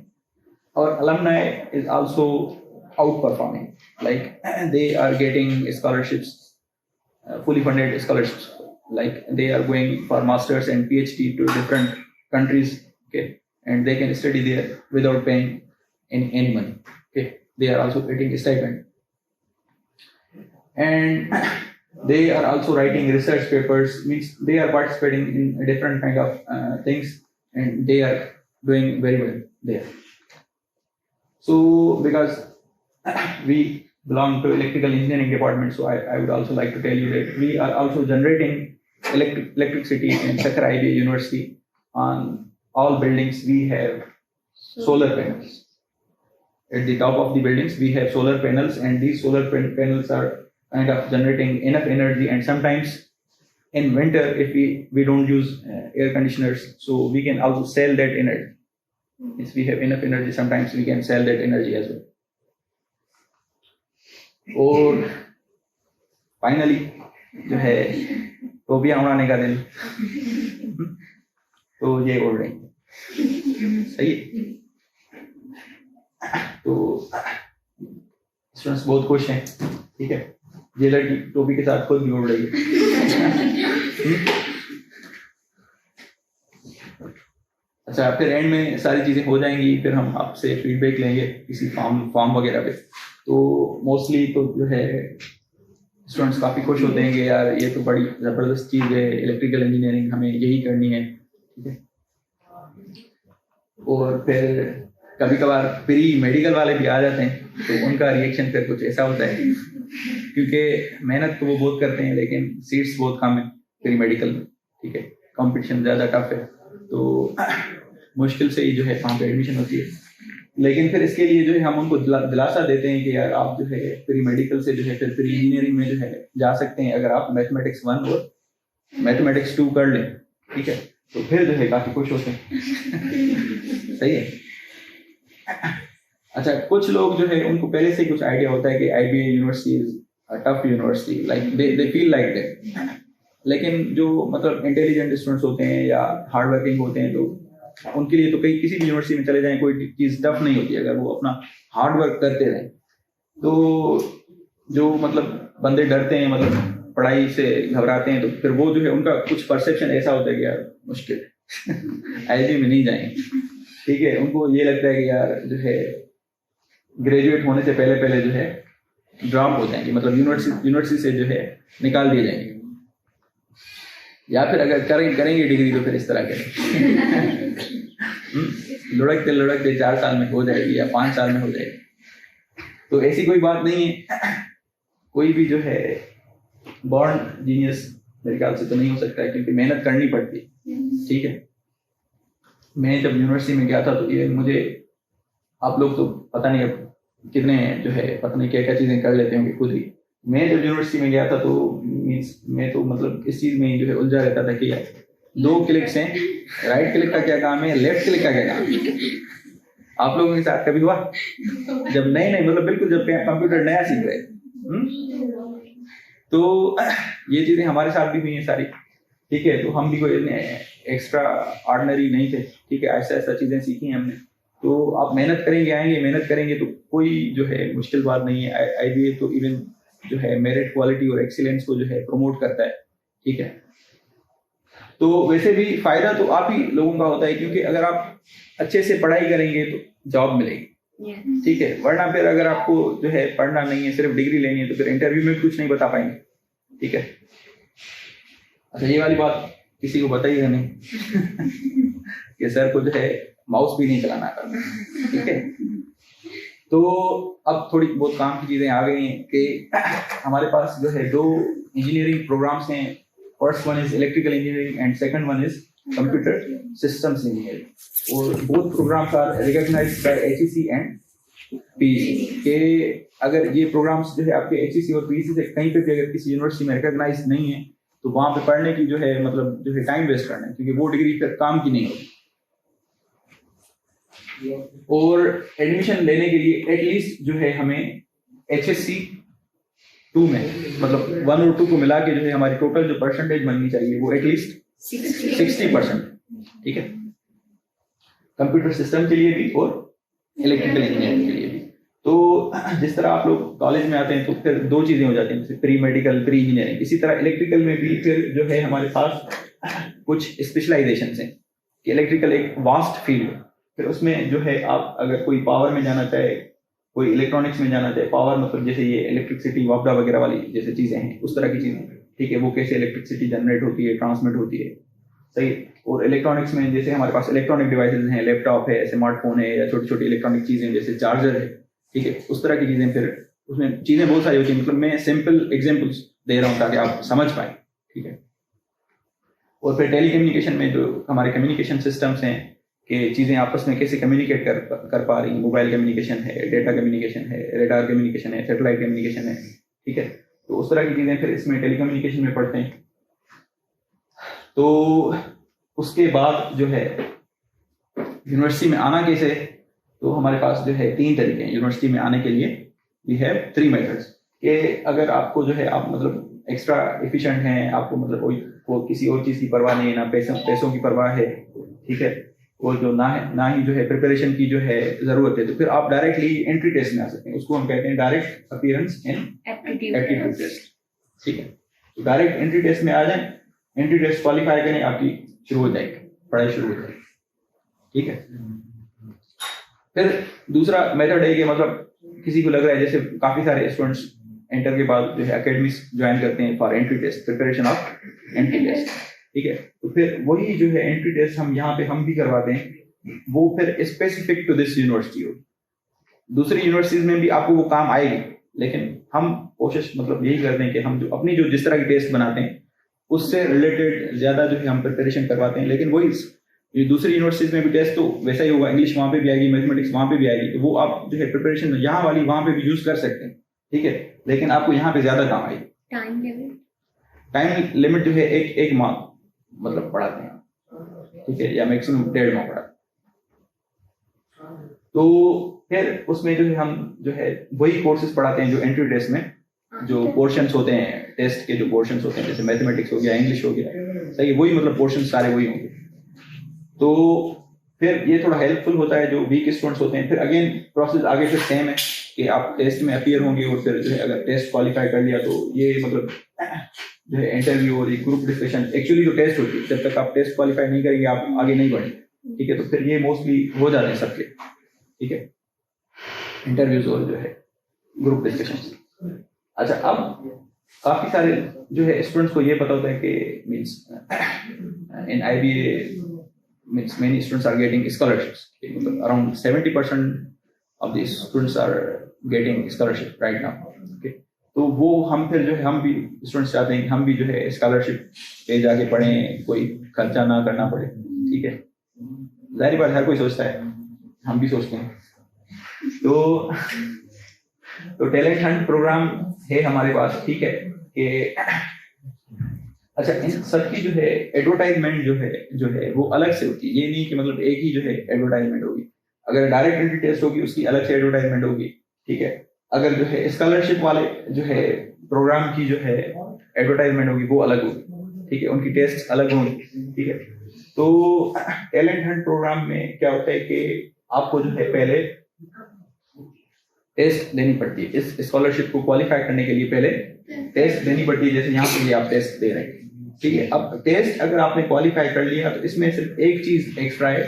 our alumni is also outperforming. Like they are getting scholarships, fully funded scholarships. Like they are going for masters and PhD to different countries. Okay, and they can study there without paying any money. Okay, they are also getting a stipend. And they are also writing research papers, means they are participating in different kind of things, and they are doing very well there. So because we belong to electrical engineering department, so I would also like to tell you that we are also generating electricity in Sakkar IBA University. On all buildings we have solar panels. At the top of the buildings we have solar panels, and these solar panels are kind of generating enough energy. And sometimes in winter, if we don't use air conditioners, so we can also sell that energy. If we have enough energy, sometimes we can sell that energy as well. और finally जो है टोपियां उड़ाने का दिन, तो ये उड़ रही है. सही है. तो स्टूडेंट्स बहुत खुश हैं. ठीक है, ये लड़की टोपी के साथ खुद भी उड़ रही है. अच्छा, फिर एंड में सारी चीजें हो जाएंगी, फिर हम आपसे फीडबैक लेंगे किसी फॉर्म वगैरह पे. तो मोस्टली तो जो है स्टूडेंट्स काफी खुश होते हैं कि यार ये तो बड़ी जबरदस्त चीज है, इलेक्ट्रिकल इंजीनियरिंग हमें यही करनी है. ठीक है, और फिर कभी कभार प्री मेडिकल वाले भी आ जाते हैं, तो उनका रिएक्शन फिर कुछ ऐसा होता है, क्योंकि मेहनत तो वो बहुत करते हैं लेकिन सीट्स बहुत कम है प्री मेडिकल में. ठीक है, कंपटीशन ज़्यादा टफ है, तो मुश्किल से ही जो है वहाँ पे एडमिशन होती है. लेकिन फिर इसके लिए जो है हम उनको दिलासा देते हैं कि यार आप जो है प्री मेडिकल से जो है फिर प्री इंजीनियरिंग में जो है जा सकते हैं, अगर आप मैथमेटिक्स 1 और मैथमेटिक्स 2 कर लें. ठीक है, तो फिर जो है काफ़ी खुश होते हैं. सही है. अच्छा, कुछ लोग जो है उनको पहले से कुछ आइडिया होता है कि IBA university is a tough university, like they feel like that. लेकिन जो मतलब इंटेलिजेंट स्टूडेंट्स होते हैं या हार्ड वर्किंग होते हैं, तो उनके लिए तो कहीं किसी भी यूनिवर्सिटी में चले जाएं, कोई चीज़ टफ नहीं होती अगर वो अपना हार्ड वर्क करते रहें. तो जो मतलब बंदे डरते हैं, मतलब पढ़ाई से घबराते हैं, तो फिर वो जो है उनका कुछ परसेप्शन ऐसा होता है कि यार मुश्किल IB में नहीं जाएंगे. ठीक है, उनको ये लगता है कि यार जो है ग्रेजुएट होने से पहले जो है ड्रॉप हो जाएंगे, मतलब यूनिवर्सिटी से जो है निकाल दिए जाएंगे, या फिर अगर करेंगे डिग्री तो फिर इस तरह करें लुढ़कते 4 साल में हो जाएगी या 5 साल में हो जाएगी. तो ऐसी कोई बात नहीं है. कोई भी जो है बॉर्न जीनियस मेरे ख्याल से तो नहीं हो सकता है, क्योंकि मेहनत करनी पड़ती है. ठीक है, मैं जब यूनिवर्सिटी में गया था तो ये मुझे, आप लोग तो पता नहीं अब कितने जो है पता नहीं क्या क्या चीज़ें कर लेते होंगे खुद ही. मैं जब यूनिवर्सिटी में गया था तो मीन्स मैं तो मतलब इस चीज़ में जो है उलझा रहता था कि यार 2 क्लिक्स हैं, राइट क्लिक का क्या काम है, लेफ्ट क्लिक का क्या काम है. आप लोगों के साथ कभी हुआ जब नहीं मतलब बिल्कुल जब कंप्यूटर नया सीख रहे तो ये चीजें हमारे साथ भी हुई हैं सारी, ठीक है। तो हम भी कोई एक्स्ट्रा ऑर्डिनरी नहीं थे, ठीक है। ऐसा ऐसा चीजें सीखी हैं हमने। तो आप मेहनत करेंगे, आएंगे, मेहनत करेंगे तो कोई जो है मुश्किल बात नहीं है। आईबीए तो इवन जो है मेरिट, क्वालिटी और एक्सीलेंस को जो है प्रमोट करता है, ठीक है। तो वैसे भी फायदा तो आप ही लोगों का होता है, क्योंकि अगर आप अच्छे से पढ़ाई करेंगे तो जॉब मिलेगी, ठीक है। वरना फिर अगर आपको जो है पढ़ना नहीं है, सिर्फ डिग्री लेनी है, तो फिर इंटरव्यू में कुछ नहीं बता पाएंगे, ठीक है। अच्छा, ये वाली बात किसी को बताइएगा नहीं कि सर को जो है माउस भी नहीं चलाना आता, ठीक है। तो अब थोड़ी बहुत काम की चीजें आ गई हैं कि हमारे पास जो है 2 इंजीनियरिंग प्रोग्राम्स हैं। First one is electrical engineering and second one is computer systems engineering. और both programmes are recognised by HEC and PEC के अगर ये प्रोग्राम्स जो है आपके एचईसी और पीईसी से कहीं पे भी अगर किसी यूनिवर्सिटी में रिकॉग्नाइज नहीं है तो वहां पे पढ़ने की जो है मतलब जो है टाइम वेस्ट करना है, क्योंकि वो डिग्री फिर काम की नहीं होगी। और एडमिशन लेने के लिए एटलीस्ट जो है हमें HSC 2 में मतलब 1 और 2 को मिला के जो है हमारी टोटल जो परसेंटेज बननी चाहिए वो एटलीस्ट 60%, ठीक है। कंप्यूटर सिस्टम के लिए भी और इलेक्ट्रिकल इंजीनियरिंग के लिए भी। तो जिस तरह आप लोग कॉलेज में आते हैं तो फिर 2 चीजें हो जाती हैं, जैसे प्री मेडिकल, प्री इंजीनियरिंग। इसी तरह इलेक्ट्रिकल में भी फिर जो है हमारे पास कुछ स्पेशलाइजेशन हैं कि इलेक्ट्रिकल एक वास्ट फील्ड है। फिर उसमें जो है आप अगर कोई पावर में जाना चाहे, कोई इलेक्ट्रॉनिक्स में जाना चाहे, पावर मतलब जैसे ये इलेक्ट्रिसिटी वापडा वगैरह वाली जैसे चीजें हैं, उस तरह की चीजें, ठीक है। वो कैसे इलेक्ट्रिसिटी जनरेट होती है, ट्रांसमिट होती है, सही। और इलेक्ट्रॉनिक्स में जैसे हमारे पास इलेक्ट्रॉनिक डिवाइसेज हैं, लैपटॉप है, स्मार्टफोन है, या छोटी छोटी इलेक्ट्रॉनिक चीजें जैसे चार्जर है, ठीक है। उस तरह की चीजें, फिर उसमें चीजें बहुत सारी होती हैं। मतलब मैं सिंपल एग्जाम्पल्स दे रहा हूँ ताकि आप समझ पाए, ठीक है। और फिर टेलीकम्युनिकेशन में जो हमारे कम्युनिकेशन सिस्टम्स हैं कि चीजें आपस में कैसे कम्युनिकेट कर पा रही हैं, मोबाइल कम्युनिकेशन है, डेटा कम्युनिकेशन है, रेडार कम्युनिकेशन है, सैटेलाइट कम्युनिकेशन है, ठीक है। तो उस तरह की चीजें फिर इसमें टेलीकम्युनिकेशन में पढ़ते हैं। तो उसके बाद जो है यूनिवर्सिटी में आना कैसे, तो हमारे पास जो है 3 तरीके हैं यूनिवर्सिटी में आने के लिए। वी हैव 3 मेथड्स कि अगर आपको जो है आप मतलब एक्स्ट्रा एफिशिएंट हैं, आपको मतलब कोई किसी और चीज की परवाह नहीं है, ना पैसों की परवाह है, ठीक है, और जो ना ही जो है प्रिपरेशन की जो है जरूरत है, तो फिर आप डायरेक्टली एंट्री टेस्ट में आ सकते हैं। उसको हम कहते हैं direct appearance in aptitude test, ठीक है। तो डायरेक्ट एंट्री टेस्ट में आ जाए, एंट्री टेस्ट क्वालिफाई करें, आपकी शुरू हो जाएगी, पढ़ाई शुरू हो जाएगी, ठीक है। फिर दूसरा मेथड है कि मतलब किसी को लग रहा है, जैसे काफी सारे स्टूडेंट्स एंटर के बाद जो है एकेडमीज ज्वाइन करते हैं for entry test, preparation of entry test, ठीक है। तो फिर वही जो है एंट्री टेस्ट हम यहाँ पे हम भी करवाते हैं, वो फिर स्पेसिफिक टू दिस यूनिवर्सिटी हो। दूसरी यूनिवर्सिटीज में भी आपको वो काम आएगी, लेकिन हम कोशिश मतलब यही करते हैं कि हम जो अपनी जो जिस तरह की टेस्ट बनाते हैं उससे रिलेटेड ज्यादा जो है हम प्रिपरेशन करवाते हैं। लेकिन वही ये दूसरी यूनिवर्सिटीज में भी टेस्ट तो वैसा ही होगा, इंग्लिश वहां पे भी आएगी, मैथमेटिक्स वहां पे भी आएगी, तो वो आप जो है प्रिपरेशन यहाँ वाली वहां पे भी यूज कर सकते हैं, ठीक है। लेकिन आपको यहाँ पे ज्यादा काम आएगी। टाइम लिमिट जो है एक माह मतलब पढ़ाते हैं, ठीक है, या मैक्सिमम 1.5 माह पढ़ाते हैं। तो फिर उसमें जो है हम जो है वही कोर्सेज पढ़ाते हैं जो एंट्री टेस्ट में जो पोर्शंस होते हैं, टेस्ट के जो पोर्शंस होते हैं, जैसे मैथमेटिक्स हो गया, इंग्लिश हो गया, सही, वही मतलब पोर्शन सारे वही होंगे। तो फिर ये थोड़ा हेल्पफुल होता है जो वीक स्टूडेंट्स होते हैं। फिर अगेन प्रोसेस आगे फिर सेम है कि आप टेस्ट में अपीयर होंगे, और फिर जो है अगर टेस्ट क्वालिफाई कर लिया तो ये मतलब जो है इंटरव्यू और ग्रुप डिस्कशन, एक्चुअली जो टेस्ट होती है, जब तक आप टेस्ट क्वालिफाई नहीं करेंगे आप आगे नहीं बढ़ेंगे, ठीक है। तो फिर ये मोस्टली हो जाते हैं सबके, ठीक है, इंटरव्यूज और जो है ग्रुप डिस्कशन। अच्छा, अब काफी सारे जो है स्टूडेंट्स को ये पता होता है कि means in IBA means many students are getting scholarships. मतलब around 70% of the students are getting scholarship right now. Okay, तो वो हम फिर जो है हम भी स्टूडेंट्स चाहते हैं कि हम भी जो है स्कॉलरशिप पे जाके पढ़ें, कोई खर्चा ना करना पड़े, ठीक है। जाहिर बात हर कोई सोचता है, हम भी सोचते हैं। तो टैलेंट हंट प्रोग्राम है हमारे पास, ठीक है। कि अच्छा, इन सबकी जो है एडवर्टाइजमेंट जो है वो अलग से होती है। ये नहीं कि मतलब एक ही जो है एडवर्टाइजमेंट होगी। अगर डायरेक्ट एंट्री टेस्ट होगी उसकी अलग से एडवर्टाइजमेंट होगी, ठीक है। अगर जो है स्कॉलरशिप वाले जो है प्रोग्राम की जो है एडवर्टाइजमेंट होगी वो अलग होगी, ठीक है, उनकी टेस्ट अलग होंगी, ठीक है। तो टैलेंट हंट प्रोग्राम में क्या होता है कि आपको जो है पहले टेस्ट देनी पड़ती है, इस स्कॉलरशिप को क्वालिफाई करने के लिए पहले टेस्ट देनी पड़ती है, जैसे यहाँ पे ये आप टेस्ट दे रहे हैं, ठीक है। अब टेस्ट अगर आपने क्वालिफाई कर लिया तो इसमें सिर्फ एक चीज एक्स्ट्रा है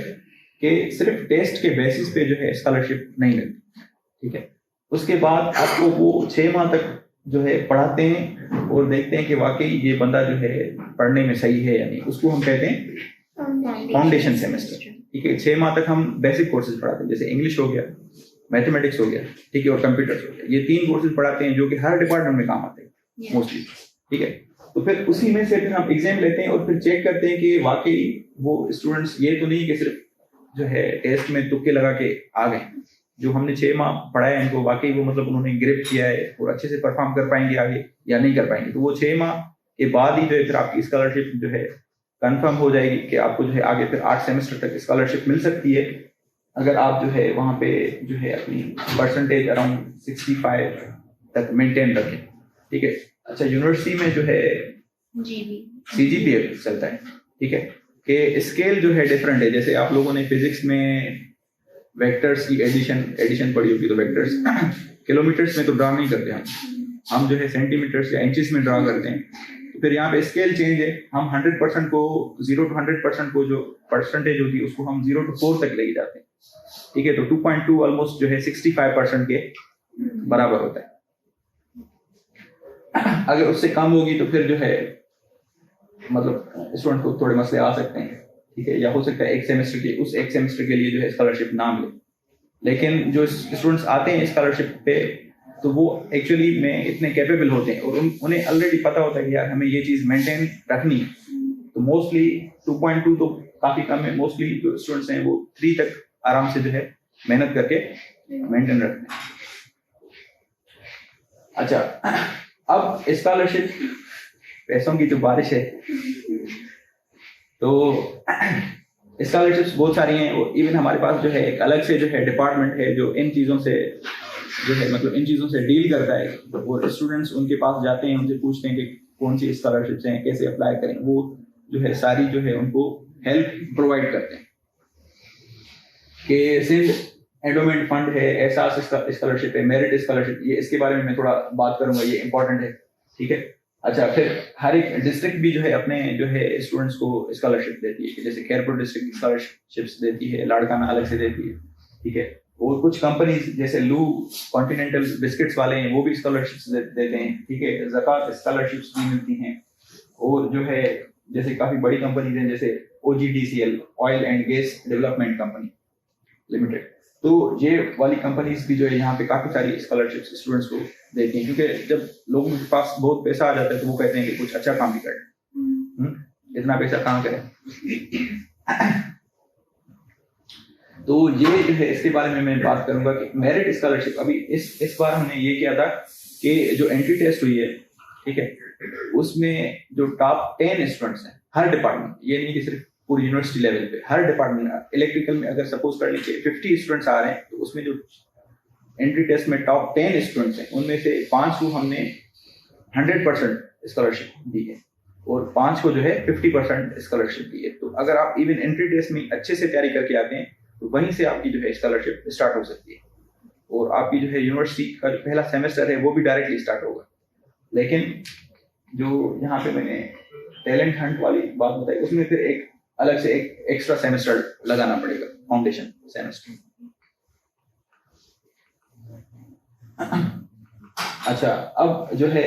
कि सिर्फ टेस्ट के बेसिस पे जो है स्कॉलरशिप नहीं मिलती, ठीक है। उसके बाद आपको वो 6 माह तक जो है पढ़ाते हैं और देखते हैं कि वाकई ये बंदा जो है पढ़ने में सही है या नहीं, उसको हम कहते हैं फाउंडेशन सेमेस्टर, ठीक है। 6 माह तक हम बेसिक कोर्सेज पढ़ाते हैं, जैसे इंग्लिश हो गया, मैथमेटिक्स हो गया, ठीक है, और कंप्यूटर्स हो गया। ये 3 कोर्सेज पढ़ाते हैं जो कि हर डिपार्टमेंट में काम आते हैं मोस्टली, ठीक है। तो फिर उसी में से फिर हम एग्जाम लेते हैं और फिर चेक करते हैं कि वाकई वो स्टूडेंट्स ये तो नहीं कि सिर्फ जो है टेस्ट में तुक्के लगा के आ गए, जो हमने 6 माह पढ़ाया है इनको वाकई वो मतलब उन्होंने ग्रिप किया है और अच्छे से परफॉर्म कर पाएंगे आगे या नहीं कर पाएंगे। तो वो 6 माह के बाद ही जो है फिर आपकी स्कॉलरशिप जो है कंफर्म हो जाएगी कि आपको जो है आगे फिर 8 सेमेस्टर तक स्कॉलरशिप मिल सकती है, अगर आप जो है वहाँ पे जो है अपनी परसेंटेज अराउंड 65 तक मेंटेन रखें, ठीक है। अच्छा, यूनिवर्सिटी में जो है CGPA चलता है, ठीक है, कि स्केल जो है डिफरेंट है। जैसे आप लोगों ने फिजिक्स में वेक्टर्स की एडिशन पढ़ी होगी, तो वेक्टर्स किलोमीटर्स में तो ड्रा नहीं करते हम जो है सेंटीमीटर्स या इंचेस में ड्रा करते हैं। तो फिर यहाँ पे स्केल चेंज है, हम 100% को 0 to 100% को जो परसेंटेज होती है उसको हम 0 to 4 तक लेके जाते हैं, ठीक है। तो 2.2 ऑलमोस्ट जो है 65% के बराबर होता है। अगर उससे कम होगी तो फिर जो है मतलब स्टूडेंट को थोड़े मसले आ सकते हैं, ठीक है, या हो सकता है एक सेमेस्टर के लिए जो है स्कॉलरशिप ना मिले। लेकिन जो स्टूडेंट्स आते हैं स्कॉलरशिप पे तो वो एक्चुअली में इतने कैपेबल होते हैं और उन्हें ऑलरेडी पता होता है कि यार हमें ये चीज़ मेंटेन रखनी है। तो मोस्टली 2.2 तो काफ़ी कम है, मोस्टली जो स्टूडेंट्स हैं वो 3 तक आराम से जो है मेहनत करके मेंटेन रखते हैं। अच्छा, अब स्कॉलरशिप पैसों की जो बारिश है, तो स्कॉलरशिप्स बहुत सारी हैं और इवन हमारे पास जो है एक अलग से जो है डिपार्टमेंट है जो इन चीज़ों से जो है मतलब इन चीज़ों से डील करता है। और स्टूडेंट्स उनके पास जाते हैं, उनसे पूछते हैं कि कौन सी स्कॉलरशिप्स हैं, कैसे अप्लाई करें, वो जो है सारी जो है उनको हेल्प प्रोवाइड करते हैं। कि सिंध एंडोमेंट फंड है, एहसास स्कॉलरशिप है, मेरिट स्कॉलरशिप, ये इसके बारे में मैं थोड़ा बात करूंगा, ये इंपॉर्टेंट है, ठीक है। अच्छा, फिर हर एक डिस्ट्रिक्ट भी जो है अपने जो है स्टूडेंट्स को स्कॉलरशिप देती है, जैसे खैरपुर डिस्ट्रिक्ट स्कॉलरशिप्स देती है, लाड़काना अलग से देती है, ठीक है। और कुछ कंपनीज जैसे लू कॉन्टिनेंटल बिस्किट्स वाले हैं वो भी स्कॉलरशिप्स देते हैं, ठीक है। ज़कात स्कॉलरशिप्स भी मिलती हैं। और जो है जैसे काफ़ी बड़ी कंपनीज हैं जैसे OGDCL oil and gas development company limited, तो ये वाली कंपनीज भी जो है यहाँ पे काफ़ी सारी स्कॉलरशिप्स स्टूडेंट्स को देती हैं, क्योंकि जब लोगों के पास बहुत पैसा आ जाता है तो वो कहते हैं कि कुछ अच्छा काम भी करें, इतना पैसा कहाँ करें। तो ये जो है इसके बारे में मैं बात करूंगा कि मेरिट स्कॉलरशिप अभी इस बार हमने ये किया था कि जो एंट्री टेस्ट हुई है, ठीक है, उसमें जो टॉप 10 स्टूडेंट्स हैं हर डिपार्टमेंट, ये नहीं कि सिर्फ पूरी यूनिवर्सिटी लेवल पे, हर डिपार्टमेंट, इलेक्ट्रिकल में अगर सपोज कर लीजिए 50 स्टूडेंट्स आ रहे हैं तो उसमें जो एंट्री टेस्ट में टॉप 10 स्टूडेंट्स हैं उनमें से 5 को हमने 100% स्कॉलरशिप दी है और 5 को जो है 50% स्कॉलरशिप दी है। तो अगर आप इवन एंट्री टेस्ट में अच्छे से तैयारी करके आते हैं तो वहीं से आपकी जो है स्कॉलरशिप स्टार्ट हो सकती है और आपकी जो है यूनिवर्सिटी का जो पहला सेमेस्टर है वो भी डायरेक्टली स्टार्ट होगा। लेकिन जो यहाँ पे मैंने टैलेंट हंट वाली बात बताई उसमें फिर एक अलग से एक एक्स्ट्रा सेमेस्टर लगाना पड़ेगा, फाउंडेशन सेमेस्टर। अच्छा, अब जो है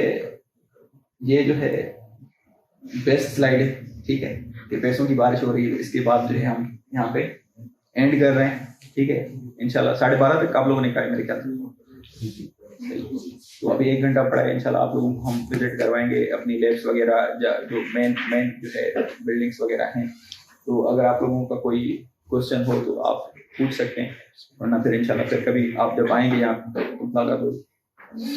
ये जो है बेस्ट स्लाइड है, ठीक है, कि पैसों की बारिश हो रही है, इसके बाद जो है हम यहाँ पे एंड कर रहे हैं, ठीक है। इंशाल्लाह 12:30 तक आप लोगों ने कहा मेरे ख्याल से, तो अभी 1 घंटा पड़ा है। इंशाल्लाह आप लोगों को हम विजिट करवाएंगे अपनी लैब्स वगैरह, जो मेन जो है बिल्डिंग्स वगैरह हैं। तो अगर आप लोगों का कोई क्वेश्चन हो तो आप पूछ सकते हैं, वरना फिर इंशाल्लाह फिर कभी आप जब आएंगे यहाँ तो मुलाकात होगी।